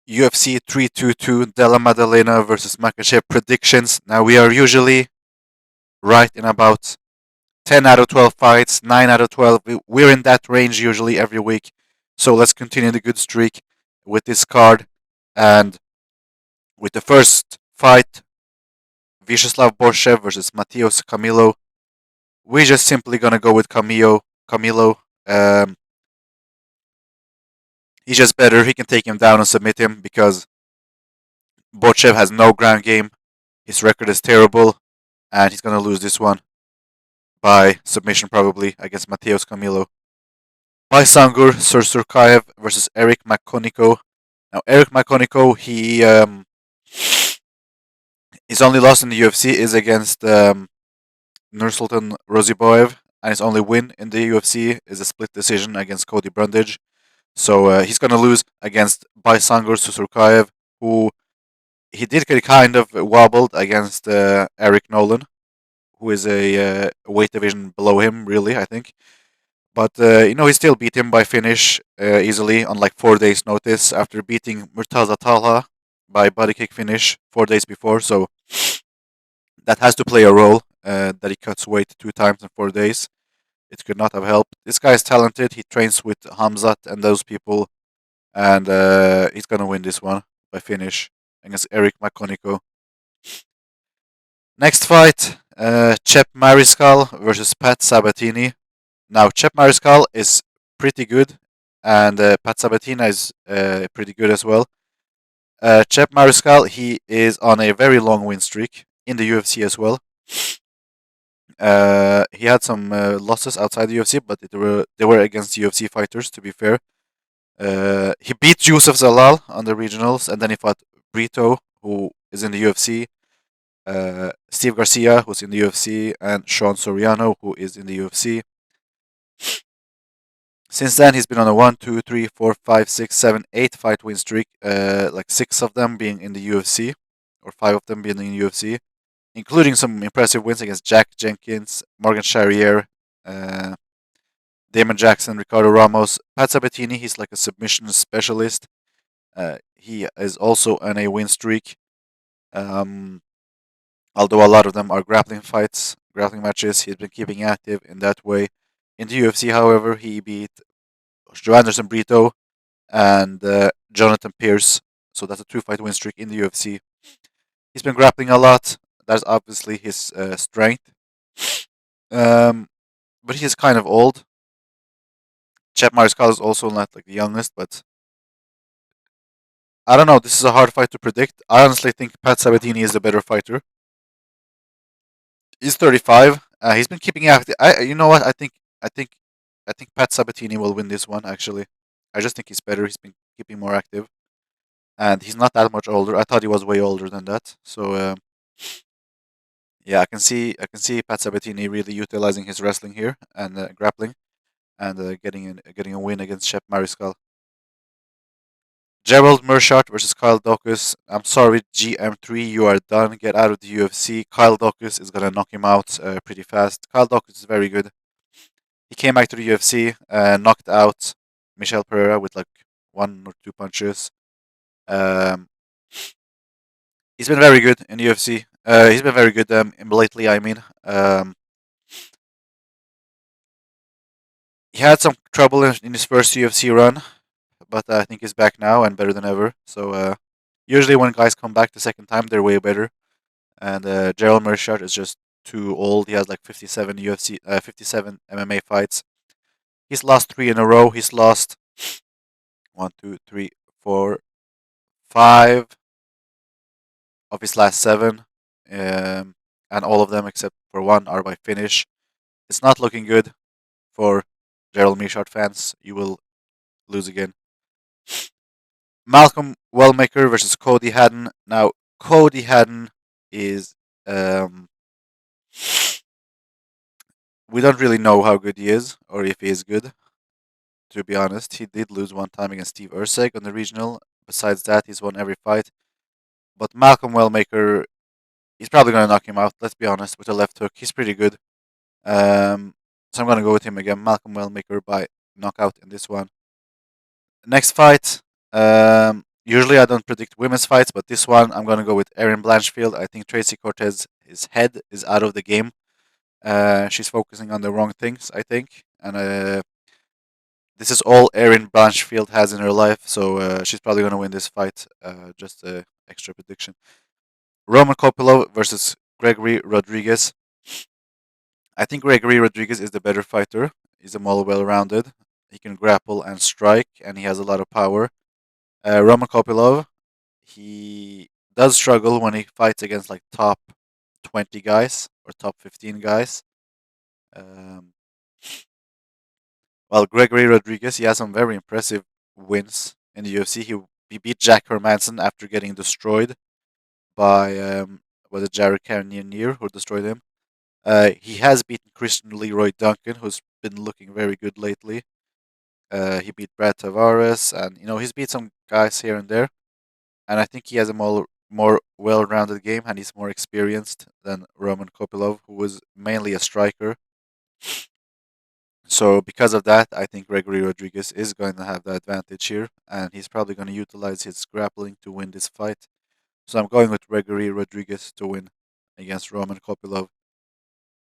UFC 322 Della Maddalena versus Makhachev predictions. Now we are usually right in about 10 out of 12 fights, 9 out of 12. We're in that range usually every week. So let's continue the good streak with this card. And with the first fight, Vyacheslav Borshev versus Matheus Camilo. We're just simply gonna go with Camilo. Um, he's just better. He can take him down and submit him because Borshev has no ground game. His record is terrible, and he's gonna lose this one by submission probably against Matheus Camilo. Baisangur Sursurkaev versus Eric Makoniko. Now Eric Makoniko, his only loss in the UFC is against Nursultan Roziboev, and his only win in the UFC is a split decision against Cody Brundage. So he's gonna lose against Baisangur Sursurkaev, who he did get kind of wobbled against Eric Nolan, who is a weight division below him, really, I think. But he still beat him by finish easily on like 4 days' notice after beating Murtaza Talha by body kick finish 4 days before. So that has to play a role that he cuts weight 2 times in 4 days. It could not have helped. This guy is talented. He trains with Hamzat and those people, and he's gonna win this one by finish against Eric Makoniko. Next fight, Chep Mariskal versus Pat Sabatini. Now, Chep Mariskal is pretty good, and Pat Sabatini is pretty good as well. Chep Mariskal, he is on a very long win streak in the UFC as well. He had some losses outside the UFC, but they were against UFC fighters. To be fair, he beat Yusuf Zalal on the regionals, and then he fought Brito, who is in the UFC. Steve Garcia, who's in the UFC, and Sean Soriano, who is in the UFC. Since then, he's been on a 1, 2, 3, 4, 5, 6, 7, 8 fight win streak, like 6 of them being in the UFC, or 5 of them being in the UFC, including some impressive wins against Jack Jenkins, Morgan Charrier, uh, Damon Jackson, Ricardo Ramos. Pat Sabatini, he's like a submission specialist. He is also on a win streak, um, although a lot of them are grappling matches. He's been keeping active in that way. In the UFC, however, he beat Joanderson Brito and Jonathan Pierce. So that's a 2 fight win streak in the UFC. He's been grappling a lot. That's obviously his strength. But he's kind of old. Chep Mariskal is also not like the youngest, but I don't know. This is a hard fight to predict. I honestly think Pat Sabatini is the better fighter. He's 35. He's been keeping active. You know what? I think, I think Pat Sabatini will win this one. Actually, I just think he's better. He's been keeping more active, and he's not that much older. I thought he was way older than that. So yeah, I can see Pat Sabatini really utilizing his wrestling here and grappling, and getting a win against Shep Mariskal. Gerald Mershart versus Kyle Dawkins. I'm sorry, GM3, you are done. Get out of the UFC. Kyle Dawkins is gonna knock him out pretty fast. Kyle Dawkins is very good. He came back to the UFC, knocked out Michel Pereira with like 1 or 2 punches. Um, he's been very good in the UFC. He's been very good lately. I mean, he had some trouble in his first UFC run, but I think he's back now and better than ever. So usually when guys come back the second time, they're way better. And Gerald Mershart is just too old. He has like 57 UFC, 57 MMA fights. He's lost 3 in a row. He's lost 1, 2, 3, 4, 5 of his last 7, and all of them except for one are by finish. It's not looking good for Gerald Mershart fans. You will lose again. Malcolm Wellmaker versus Cody Haddon. Now, Cody Haddon is. We don't really know how good he is, or if he is good, to be honest. He did lose one time against Steve Ursek on the regional. Besides that, he's won every fight. But Malcolm Wellmaker, he's probably going to knock him out, let's be honest, with a left hook. He's pretty good. So I'm going to go with him again. Malcolm Wellmaker by knockout in this one. Next fight, Usually I don't predict women's fights, but this one I'm gonna go with Erin Blanchfield. I think Tracy Cortez, his head is out of the game. She's focusing on the wrong things, I think, and this is all Erin Blanchfield has in her life, so she's probably gonna win this fight. Just a extra prediction. Roman Copelo versus Gregory Rodriguez. I think Gregory Rodriguez is the better fighter. He's a more well-rounded. He can grapple and strike, and he has a lot of power. Roman Kopilov, he does struggle when he fights against like top 20 guys or top 15 guys. Um, while Gregory Rodriguez, he has some very impressive wins in the UFC. He beat Jack Hermanson after getting destroyed by was it Jared Cannonier who destroyed him. He has beaten Christian Leroy Duncan, who's been looking very good lately. He beat Brad Tavares, and he's beat some guys here and there. And I think he has a more well-rounded game, and he's more experienced than Roman Kopilov, who was mainly a striker. So because of that, I think Gregory Rodriguez is going to have the advantage here, and he's probably going to utilize his grappling to win this fight. So I'm going with Gregory Rodriguez to win against Roman Kopilov.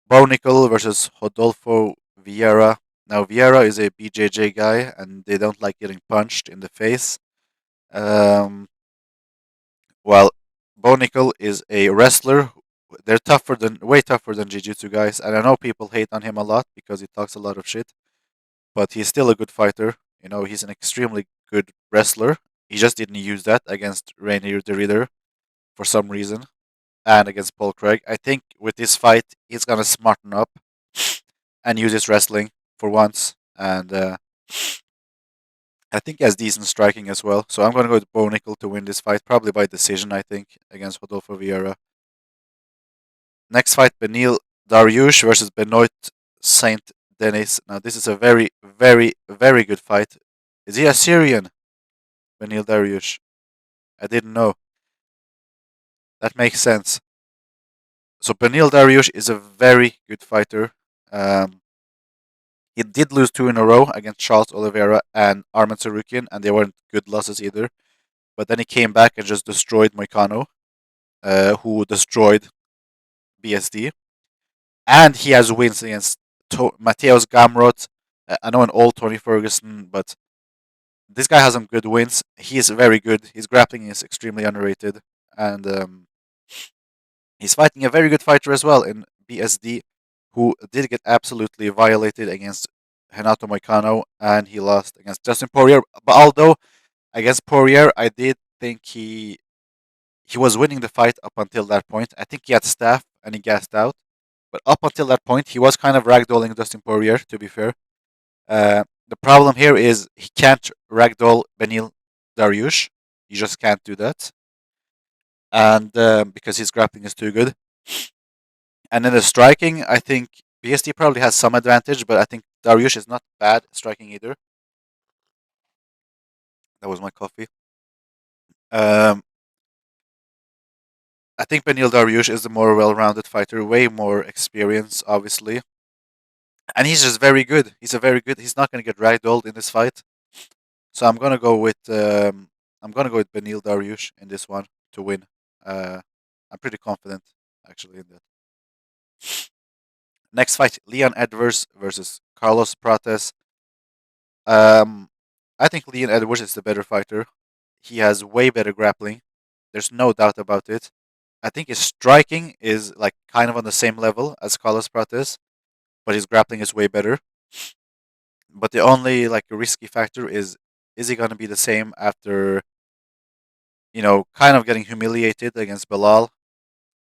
Bo Nickel versus Rodolfo Vieira. Now Vieira is a BJJ guy, and they don't like getting punched in the face. Um, while Bo Nickel is a wrestler. They're way tougher than Jiu-Jitsu guys, and I know people hate on him a lot because he talks a lot of shit, but he's still a good fighter. He's an extremely good wrestler. He just didn't use that against Rainier the Reader for some reason, and against Paul Craig. I think with this fight, he's gonna smarten up and use his wrestling for once, and I think he has decent striking as well. So I'm gonna go with Bo Nickel to win this fight, probably by decision. I think against Rodolfo Vieira. Next fight, Benil Dariush versus Benoit Saint Denis. Now this is a very, very, very good fight. Is he a Syrian? Benil Dariush. I didn't know. That makes sense. So Benil Dariush is a very good fighter. Um, he did lose two in a row against Charles Oliveira and Arman Sarukian, and they weren't good losses either. But then he came back and just destroyed Moicano, who destroyed BSD. And he has wins against Mateus Gamrot. I know an old Tony Ferguson, but this guy has some good wins. He is very good. His grappling is extremely underrated, and he's fighting a very good fighter as well in BSD, who did get absolutely violated against Renato Moicano, and he lost against Justin Poirier. But although against Poirier, I did think he was winning the fight up until that point. I think he had staff and he gassed out. But up until that point, he was kind of ragdolling Dustin Poirier, to be fair. The problem here is he can't ragdoll Benil Dariush. He just can't do that. And because his grappling is too good. And in the striking, I think BSD probably has some advantage, but I think Dariush is not bad striking either. That was my coffee. Um, I think Benil Dariush is the more well-rounded fighter, way more experience, obviously, and he's just very good. He's a very good. He's not going to get ragdolled in this fight, so I'm gonna go with Benil Dariush in this one to win. I'm pretty confident actually in that. Next fight: Leon Edwards versus Carlos Prates. Um, I think Leon Edwards is the better fighter. He has way better grappling. There's no doubt about it. I think his striking is like kind of on the same level as Carlos Prates, but his grappling is way better. But the only like risky factor is he gonna be the same after kind of getting humiliated against Bilal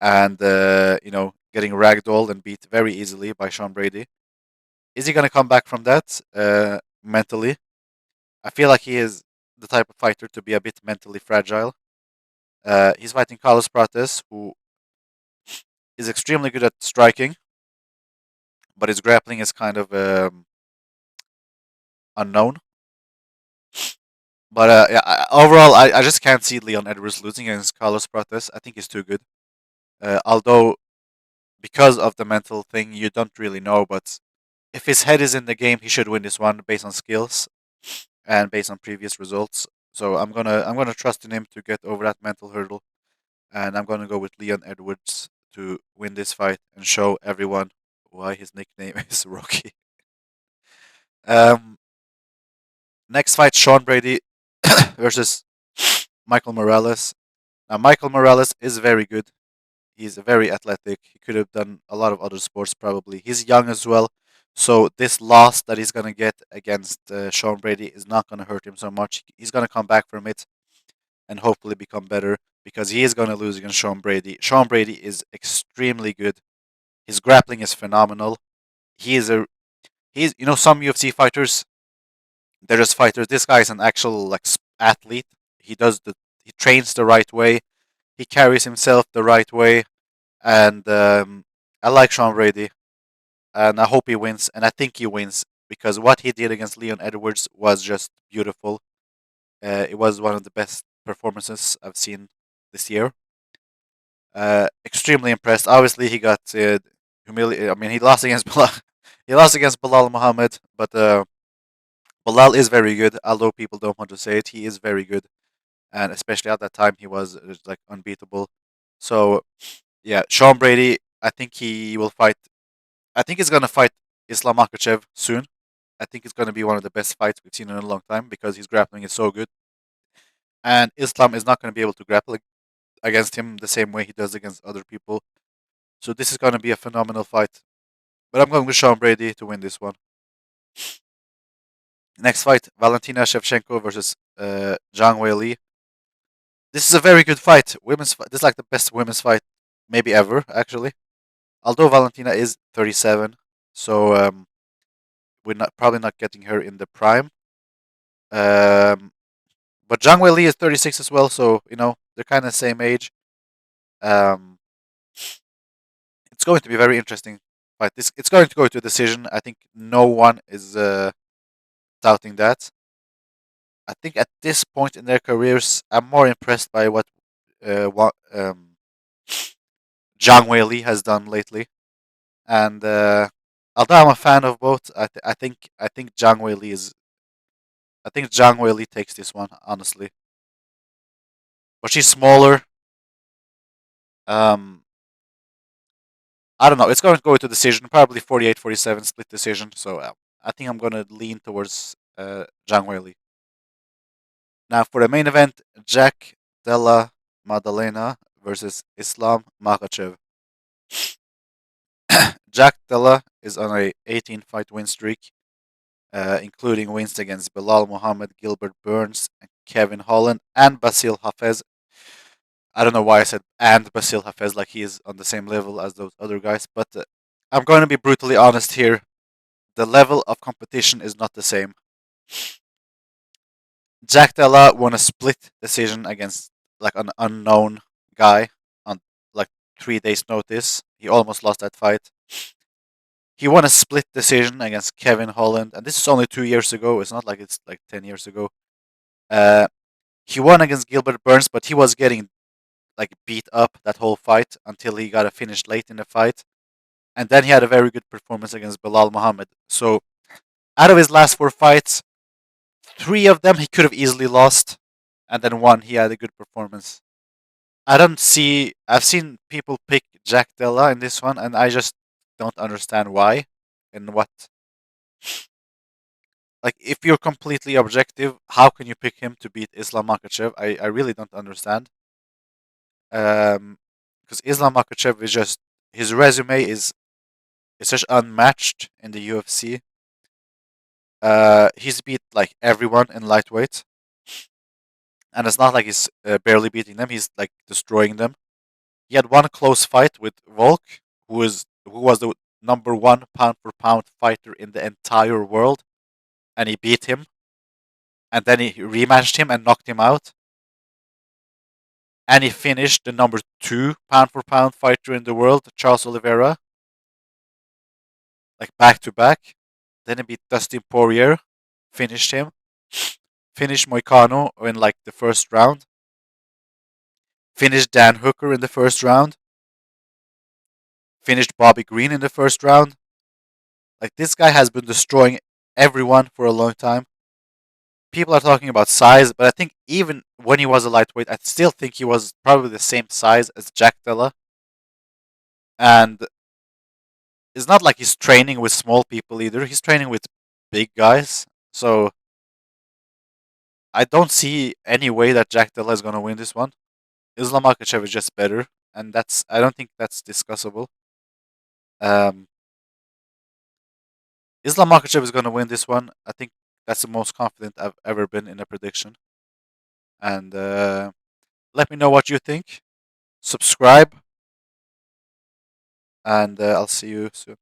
and getting ragdolled and beat very easily by Sean Brady? Is he gonna come back from that mentally? I feel like he is the type of fighter to be a bit mentally fragile. He's fighting Carlos Prates, who is extremely good at striking, but his grappling is kind of unknown. But yeah, overall, I just can't see Leon Edwards losing against Carlos Prates. I think he's too good. Although, because of the mental thing, you don't really know. But if his head is in the game, he should win this one based on skills and based on previous results. So I'm gonna trust in him to get over that mental hurdle, and I'm gonna go with Leon Edwards to win this fight and show everyone why his nickname is Rocky. Um, Next fight, Sean Brady versus Michael Morales. Now, Michael Morales is very good. He's very athletic. He could have done a lot of other sports probably. He's young as well. So this loss that he's gonna get against Sean Brady is not gonna hurt him so much. He's gonna come back from it and hopefully become better because he is gonna lose against Sean Brady. Sean Brady is extremely good. His grappling is phenomenal. He is a he's some UFC fighters, they're just fighters. This guy is an actual like athlete. He trains the right way. He carries himself the right way, and I like Sean Brady, and I hope he wins, and I think he wins because what he did against Leon Edwards was just beautiful. It was one of the best performances I've seen this year. Extremely impressed. Obviously, he got humiliated. I mean, he lost against Bilal. He lost against Bilal Muhammad, but Bilal is very good. Although people don't want to say it, he is very good, and especially at that time, he was like unbeatable. So yeah, Sean Brady. I think he will fight. I think he's gonna fight Islam Makhachev soon. I think it's gonna be one of the best fights we've seen in a long time because his grappling is so good, and Islam is not gonna be able to grapple against him the same way he does against other people. So this is gonna be a phenomenal fight. But I'm going with Sean Brady to win this one. Next fight, Valentina Shevchenko versus Zhang Weili. This is a very good fight. Women's fight. This is like the best women's fight maybe ever, actually. Although Valentina is 37, so we're not probably not getting her in the prime. Um, but Zhang Weili is 36 as well, so they're kind of same age. Um, it's going to be very interesting fight. It's going to go to a decision. I think no one is doubting that. I think at this point in their careers, I'm more impressed by what Zhang Weili has done lately. And although I'm a fan of both, I think Zhang Weili takes this one honestly. But she's smaller. Um, I don't know. It's going to go to decision, probably 48-47 split decision. So I think I'm going to lean towards Zhang Weili. Now for the main event, Jack Della Maddalena versus Islam Makhachev. Jack Della is on a 18 fight win streak, including wins against Bilal Muhammad, Gilbert Burns, Kevin Holland, and Basil Hafez. I don't know why I said and Basil Hafez like he is on the same level as those other guys, but I'm going to be brutally honest here. The level of competition is not the same. Jack Della won a split decision against like an unknown guy on like 3 days' notice. He almost lost that fight. He won a split decision against Kevin Holland, and this is only 2 years ago. It's not like it's like 10 years ago. Uh, he won against Gilbert Burns, but he was getting like beat up that whole fight until he got a finish late in the fight, and then he had a very good performance against Bilal Muhammad. So out of his last 4 fights, 3 of them he could have easily lost, and then one he had a good performance. I don't see. I've seen people pick Jack Della in this one, and I just don't understand why and what. Like, if you're completely objective, how can you pick him to beat Islam Makhachev? I really don't understand. Because Islam Makhachev is just his resume is such unmatched in the UFC. He's beat like everyone in lightweight, and it's not like he's barely beating them. He's like destroying them. He had one close fight with Volk, who was the number one pound for pound fighter in the entire world, and he beat him. And then he rematched him and knocked him out. And he finished the number two pound for pound fighter in the world, Charles Oliveira, like back to back. Then he beat Dustin Poirier, finished him, finished Moicano in like the first round, finished Dan Hooker in the first round, finished Bobby Green in the first round. Like, this guy has been destroying everyone for a long time. people are talking about size, but I think even when he was a lightweight, I still think he was probably the same size as Jack Della. And it's not like he's training with small people either. He's training with big guys. So I don't see any way that Jack Della is going to win this one. Islam Makhachev is just better, and I don't think that's discussable. Um, Islam Makhachev is going to win this one. I think that's the most confident I've ever been in a prediction. And let me know what you think. Subscribe, and I'll see you soon.